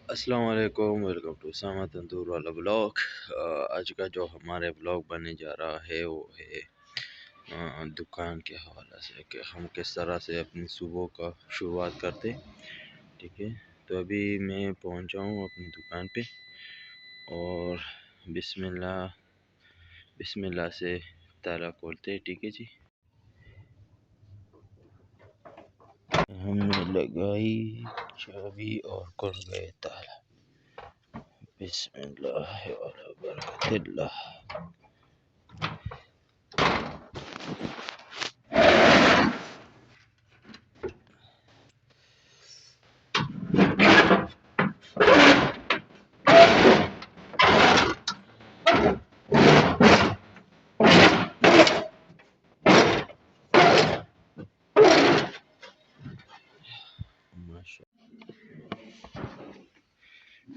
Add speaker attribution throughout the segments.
Speaker 1: السلام علیکم، welcome to ساما تندور والا بلاگ۔ آج کا جو ہمارے بلاگ بننے جا رہا ہے وہ ہے دکان کے حوالے سے کہ ہم کس طرح سے اپنی صبح کا شروعات کرتے، ٹھیک ہے۔ تو ابھی میں پہنچا ہوں اپنی دکان پہ اور بسم اللہ سے تالا کھولتے، ٹھیک ہے جی۔ ہم نے لگائی چابی اور کھل گئے تالا۔ بسم اللہ وعلی برکت اللہ۔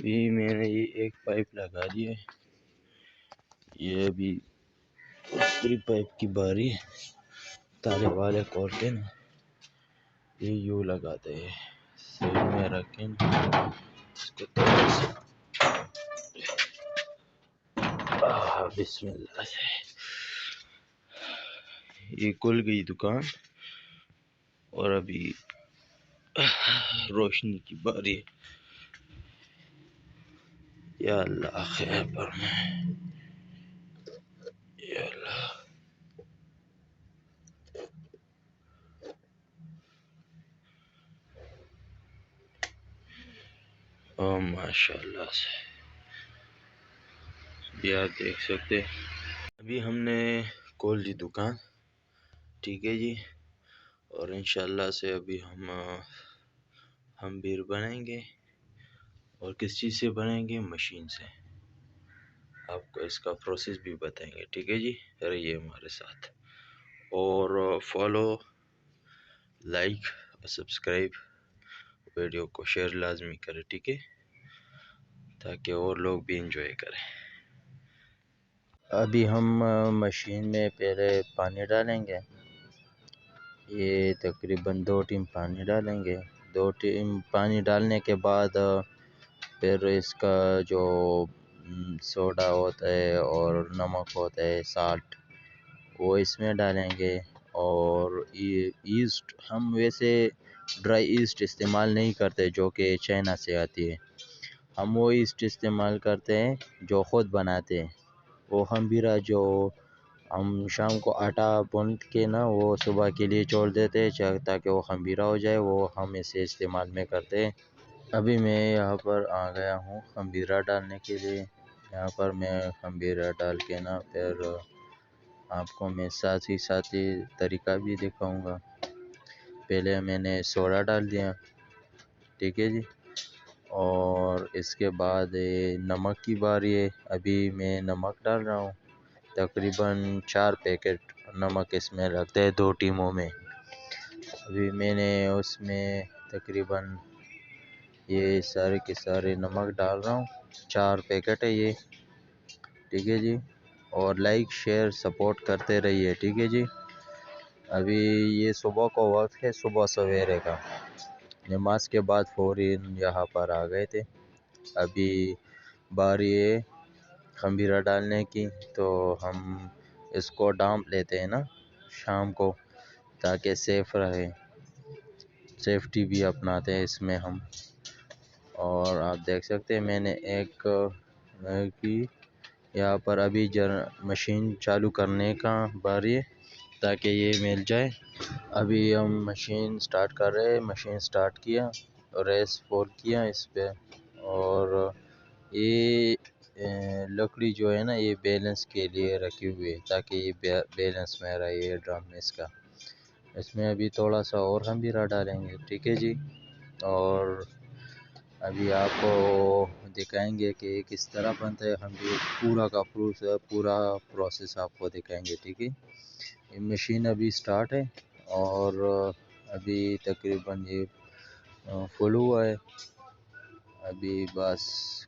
Speaker 1: یہ میں نے ایک پائپ لگا دی ہے، یہ ابھی دوسری پائپ کی باری ہے۔ تالے والے کھولتے نا، یہ یوں لگاتے ہیں، سائڈ میں رکھیں نا اس کو تھوڑا سا۔ بسم اللہ سے یہ کھل گئی دکان اور ابھی روشنی کی باری ہے۔ یا اللہ خیر فرمائے، یا اللہ۔ او ماشاء اللہ سے یہ آپ دیکھ سکتے، ابھی ہم نے کھول دی دکان، ٹھیک ہے جی۔ اور انشاءاللہ سے ابھی ہم بیر بنائیں گے، اور کس چیز سے بنائیں گے؟ مشین سے۔ آپ کو اس کا پروسیس بھی بتائیں گے، ٹھیک ہے جی، رہیے ہمارے ساتھ۔ اور فالو، لائک اور سبسکرائب، ویڈیو کو شیئر لازمی کریں، ٹھیک ہے، تاکہ اور لوگ بھی انجوائے کریں۔ ابھی ہم مشین میں پہلے پانی ڈالیں گے، یہ تقریباً 2 ٹیم پانی ڈالیں گے۔ 2 ٹیم پانی ڈالنے کے بعد پھر اس کا جو سوڈا ہوتا ہے اور نمک ہوتا ہے، سالٹ، وہ اس میں ڈالیں گے۔ اور ایسٹ ہم ویسے ڈرائی ایسٹ استعمال نہیں کرتے جو کہ چائنا سے آتی ہے، ہم وہ ایسٹ استعمال کرتے ہیں جو خود بناتے ہیں۔ وہ خمبیرہ جو ہم شام کو آٹا گوندھ کے نا وہ صبح کے لیے چھوڑ دیتے ہیں تاکہ وہ خمبیرہ ہو جائے، وہ ہم اسے استعمال میں کرتے ہیں۔ ابھی میں یہاں پر آ گیا ہوں خمبیرہ ڈالنے کے لیے۔ یہاں پر میں خمبیرہ ڈال کے نا پھر آپ کو میں ساتھ ہی طریقہ بھی دکھاؤں گا۔ پہلے میں نے سوڈا ڈال دیا، ٹھیک ہے جی، اور اس کے بعد نمک کی باری ہے۔ ابھی میں نمک ڈال رہا ہوں، تقریباً 4 پیکٹ نمک اس میں رکھتے ہیں 2 ٹیموں میں۔ ابھی میں نے اس میں تقریباً یہ سارے کے سارے نمک ڈال رہا ہوں، 4 پیکٹ ہے یہ، ٹھیک ہے جی۔ اور لائک شیئر سپورٹ کرتے رہیے، ٹھیک ہے جی۔ ابھی یہ صبح کو وقت ہے، صبح سویرے کا، نماز کے بعد فوری یہاں پر آ گئے تھے۔ ابھی باری ہے خمبیرہ ڈالنے کی، تو ہم اس کو ڈانپ لیتے ہیں نا شام کو تاکہ سیف رہے، سیفٹی بھی اپناتے ہیں اس میں ہم۔ اور آپ دیکھ سکتے ہیں میں نے ایک کی یہاں پر ابھی مشین چالو کرنے کا باری ہے تاکہ یہ مل جائے۔ ابھی ہم مشین سٹارٹ کر رہے ہیں، مشین سٹارٹ کیا، ریس فول کیا اس پہ، اور یہ لکڑی جو ہے نا یہ بیلنس کے لیے رکھی ہوئی ہے تاکہ یہ بیلنس میں رہے یہ ڈرم اس کا۔ اس میں ابھی تھوڑا سا اور خمبیرہ ڈالیں گے، ٹھیک ہے جی۔ اور ابھی آپ کو دکھائیں گے کہ کس طرح بنتا ہے، ہم بھی پورا پروسیس آپ کو دکھائیں گے، ٹھیک ہے۔ یہ مشین ابھی سٹارٹ ہے اور ابھی تقریباً یہ فل ہوا ہے، ابھی بس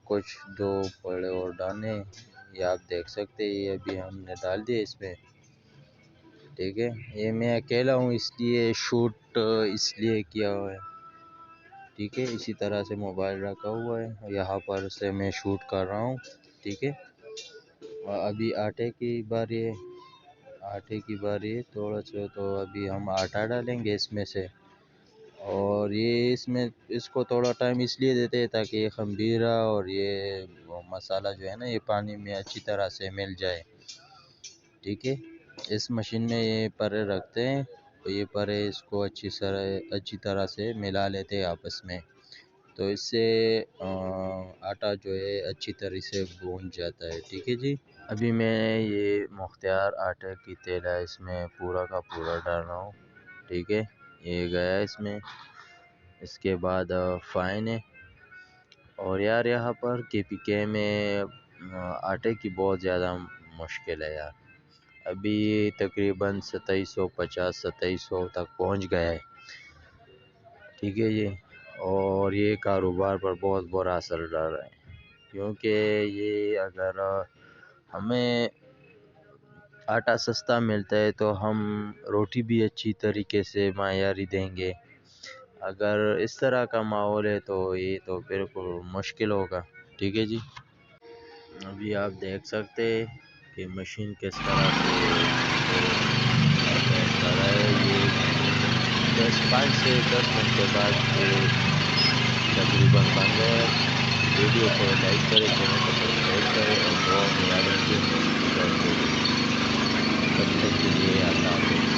Speaker 1: کچھ 2 پڑے اور ڈالنے، یہ آپ دیکھ سکتے ہیں، یہ ابھی ہم نے ڈال دیا اس میں، ٹھیک ہے۔ یہ میں اکیلا ہوں اس لیے شوٹ اس لیے کیا ہوا ہے، ٹھیک ہے، اسی طرح سے موبائل رکھا ہوا ہے، یہاں پر سے میں شوٹ کر رہا ہوں، ٹھیک ہے۔ اور ابھی آٹے کی باری ہے، تھوڑا سا، تو ابھی ہم آٹا ڈالیں گے اس میں سے، اور یہ اس کو تھوڑا ٹائم اس لیے دیتے ہیں تاکہ یہ خمیر اور یہ مسالہ جو ہے نا یہ پانی میں اچھی طرح سے مل جائے، ٹھیک ہے۔ اس مشین میں یہ پرے رکھتے ہیں، تو یہ پرے اس کو اچھی طرح سے ملا لیتے ہیں آپس میں، تو اس سے آٹا جو ہے اچھی طرح سے بھون جاتا ہے، ٹھیک ہے جی۔ ابھی میں یہ مختار آٹے کی تیلا اس میں پورا کا پورا ڈال رہا ہوں، ٹھیک ہے، یہ گیا اس میں۔ اس کے بعد فائن ہے، اور یار یہاں پر KPK میں آٹے کی بہت زیادہ مشکل ہے یار، ابھی تقریباً 2750 تک پہنچ گیا ہے، ٹھیک ہے یہ، اور یہ کاروبار پر بہت برا اثر ڈال رہا ہے، کیونکہ یہ اگر ہمیں آٹا سستا ملتا ہے تو ہم روٹی بھی اچھی طریقے سے معیاری دیں گے، اگر اس طرح کا ماحول ہے تو یہ تو بالکل مشکل ہوگا، ٹھیک ہے جی۔ ابھی آپ دیکھ سکتے ہیں کہ مشین کس طرح سے کر رہا ہے، یہ 5 سے 10 منٹ کے بعد یہ تقریباً بن گیا ہے۔ ویڈیو کو لائک کریں، چینل کو سبسکرائب کریں، اور دعا میں یاد رکھیں، تب تک کے لیے اللہ حافظ۔